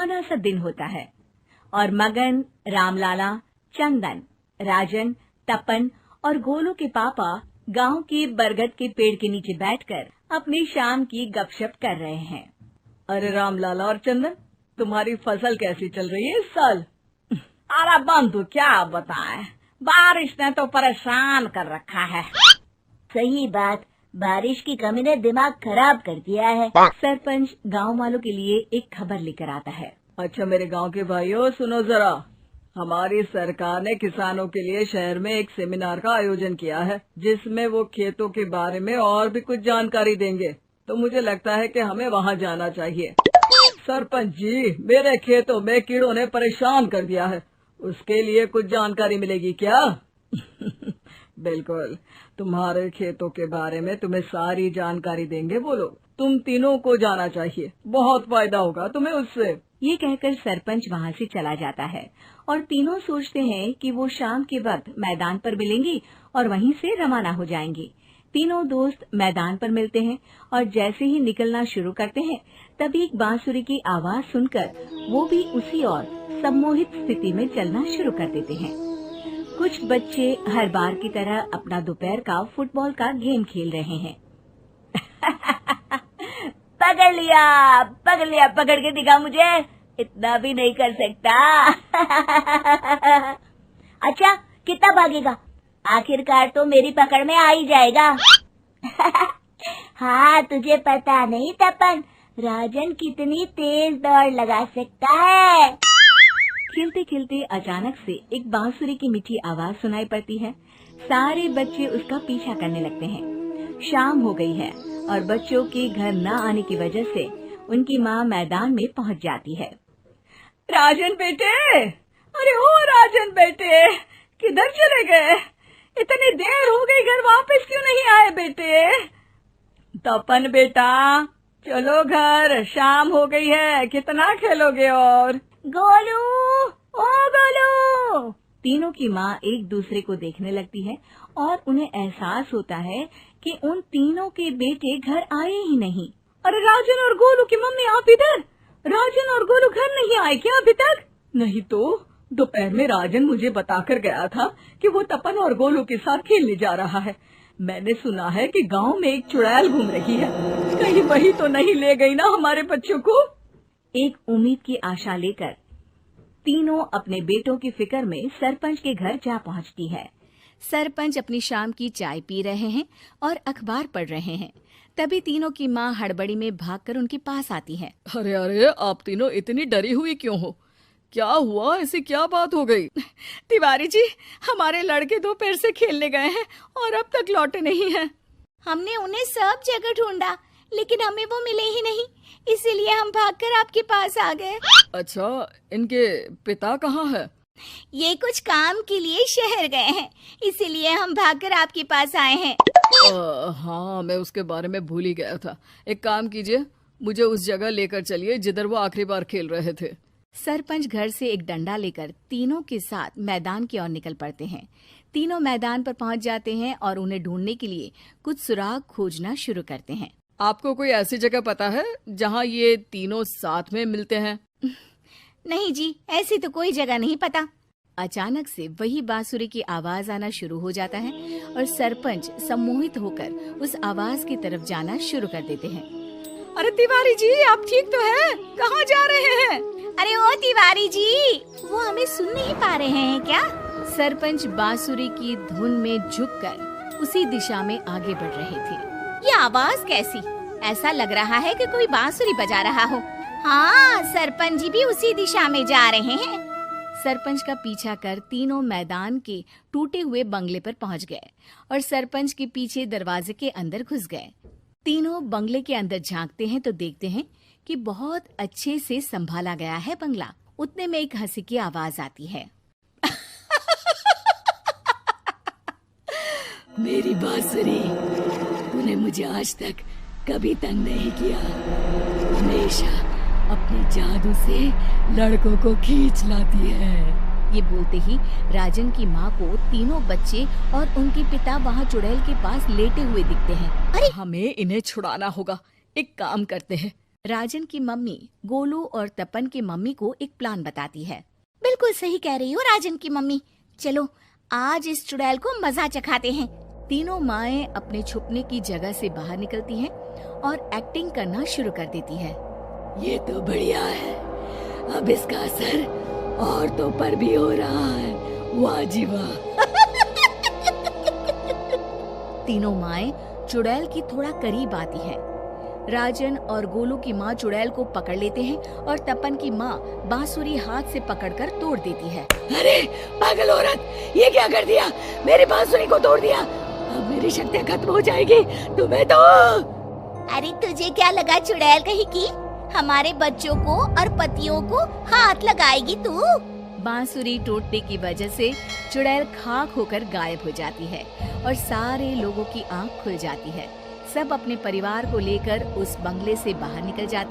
सुहाना सा दिन होता है और मगन, रामलाला, चंदन, राजन, तपन और गोलू के पापा गांव के बरगद के पेड़ के नीचे बैठकर अपनी शाम की गपशप कर रहे हैं। अरे रामलाला और चंदन, तुम्हारी फसल कैसी चल रही है इस साल? अरे बंधु क्या बताएं, बारिश ने तो परेशान कर रखा है। सही बात, बारिश की कमी ने दिमाग खराब कर दिया है। सरपंच गांव वालों के लिए एक खबर लेकर आता है। अच्छा मेरे गांव के भाइयों, सुनो जरा, हमारी सरकार ने किसानों के लिए शहर में एक सेमिनार का आयोजन किया है, जिसमें वो खेतों के बारे में और भी कुछ जानकारी देंगे। तो मुझे लगता है कि हमें वहां जाना चाहिए। सरपंच जी, मेरे खेतों में कीड़ों ने परेशान कर दिया है, उसके लिए कुछ जानकारी मिलेगी क्या? बिल्कुल, तुम्हारे खेतों के बारे में तुम्हें सारी जानकारी देंगे वो लोग। तुम तीनों को जाना चाहिए, बहुत फायदा होगा तुम्हें उससे। ये कहकर सरपंच वहाँ से चला जाता है और तीनों सोचते हैं कि वो शाम के वक्त मैदान पर मिलेंगे और वहीं से रवाना हो जाएंगे। तीनों दोस्त मैदान पर मिलते हैं और जैसे ही निकलना शुरू करते हैं तभी एक बांसुरी की आवाज सुनकर वो भी उसी ओर सम्मोहित स्थिति में चलना शुरू कर देते हैं। कुछ बच्चे हर बार की तरह अपना दोपहर का फुटबॉल का गेम खेल रहे हैं। पकड़ लिया, पकड़ के दिखा मुझे, इतना भी नहीं कर सकता। अच्छा, कितना भागेगा? आखिरकार तो मेरी पकड़ में आ ही जाएगा। हाँ, तुझे पता नहीं तपन, राजन कितनी तेज दौड़ लगा सकता है। खेलते खेलते अचानक से एक बांसुरी की मीठी आवाज सुनाई पड़ती है। सारे बच्चे उसका पीछा करने लगते हैं। शाम हो गई है और बच्चों के घर न आने की वजह से उनकी माँ मैदान में पहुँच जाती है। राजन बेटे, अरे ओ राजन बेटे, किधर चले गए? इतनी देर हो गई, घर वापस क्यों नहीं आए बेटे? तपन बेटा, चलो घर, शाम हो गई है, कितना खेलोगे? और गोलू, ओ गोलू। तीनों की माँ एक दूसरे को देखने लगती है और उन्हें एहसास होता है कि उन तीनों के बेटे घर आए ही नहीं। अरे राजन और गोलू की मम्मी, आप इधर? राजन और गोलू घर नहीं आए क्या अभी तक? नहीं तो दोपहर में राजन मुझे बताकर गया था कि वो तपन और गोलू के साथ खेलने जा रहा है। मैंने सुना है कि गांव में एक चुड़ैल घूम रही है, कहीं वही तो नहीं ले गई ना हमारे बच्चों को? एक उम्मीद की आशा लेकर तीनों अपने बेटों की फिक्र में सरपंच के घर जा पहुंचती है। सरपंच अपनी शाम की चाय पी रहे हैं और अखबार पढ़ रहे हैं। तभी तीनों की माँ हड़बड़ी में भागकर उनके पास आती है। अरे अरे, आप तीनों इतनी डरी हुई क्यों हो? क्या हुआ? ऐसी क्या बात हो गई? तिवारी जी, हमारे लड़के दोपहर से खेलने गए हैं और अब तक लौटे नहीं हैं। हमने उन्हें सब जगह ढूंढा, लेकिन हमें वो मिले ही नहीं, इसीलिए हम भागकर आपके पास आ गए। अच्छा, इनके पिता कहाँ है? ये कुछ काम के लिए शहर गए हैं, इसीलिए हम भागकर आपके पास आए हैं। हाँ, मैं उसके बारे में भूल ही गया था। एक काम कीजिए, मुझे उस जगह लेकर चलिए जिधर वो आखिरी बार खेल रहे थे। सरपंच घर से एक डंडा लेकर तीनों के साथ मैदान की ओर निकल पड़ते हैं। तीनों मैदान पर पहुंच जाते हैं और उन्हें ढूंढने के लिए कुछ सुराग खोजना शुरू करते हैं। आपको कोई ऐसी जगह पता है जहाँ ये तीनों साथ में मिलते हैं? नहीं जी, ऐसी तो कोई जगह नहीं पता। अचानक से वही बांसुरी की आवाज आना शुरू हो जाता है और सरपंच सम्मोहित होकर उस आवाज की तरफ जाना शुरू कर देते हैं। अरे तिवारी जी, आप ठीक तो हैं? कहाँ जा रहे हैं? अरे ओ तिवारी जी, वो हमें सुन नहीं पा रहे हैं क्या? सरपंच बांसुरी की धुन में झुककर उसी दिशा में आगे बढ़ रहे थे। ये आवाज कैसी? ऐसा लग रहा है कि कोई बांसुरी बजा रहा हो। हाँ, सरपंच जी भी उसी दिशा में जा रहे हैं। सरपंच का पीछा कर तीनों मैदान के टूटे हुए बंगले पर पहुंच गए और सरपंच के पीछे दरवाजे के अंदर घुस गए। तीनों बंगले के अंदर झांकते हैं तो देखते हैं कि बहुत अच्छे से संभाला गया है बंगला। उतने में एक हंसी की आवाज आती है। मेरी बांसुरी, तूने मुझे आज तक कभी तंग नहीं किया, हमेशा अपने जादू से लड़कों को खींच लाती है। ये बोलते ही राजन की माँ को तीनों बच्चे और उनके पिता वहाँ चुड़ैल के पास लेटे हुए दिखते हैं। अरे, हमें इन्हें छुड़ाना होगा। एक काम करते हैं, राजन की मम्मी गोलू और तपन की मम्मी को एक प्लान बताती है। बिल्कुल सही कह रही हो राजन की मम्मी, चलो आज इस चुड़ैल को मजा चखाते हैं। तीनों माएं अपने छुपने की जगह से बाहर निकलती हैं और एक्टिंग करना शुरू कर देती है। ये तो बढ़िया है, अब इसका असर औरतों पर भी हो रहा है। वाह जी वाह। तीनों माएं चुड़ैल की थोड़ा करीब आती हैं। राजन और गोलू की माँ चुड़ैल को पकड़ लेते हैं और तपन की माँ बांसुरी हाथ से पकड़कर तोड़ देती है। अरे पागल औरत, ये क्या कर दिया? मेरी बांसुरी को तोड़ दिया। अब मेरी शक्तियाँ खत्म हो जाएगी। तुम्हें तो अरे तुझे क्या लगा चुड़ैल कहीं की हमारे बच्चों को और पतियों को हाथ लगाएगी तू? बांसुरी टूटने की वजह से चुड़ैल खाक होकर गायब हो जाती है और सारे लोगों की आंख खुल जाती है। सब अपने परिवार को लेकर उस बंगले से बाहर निकल जाते।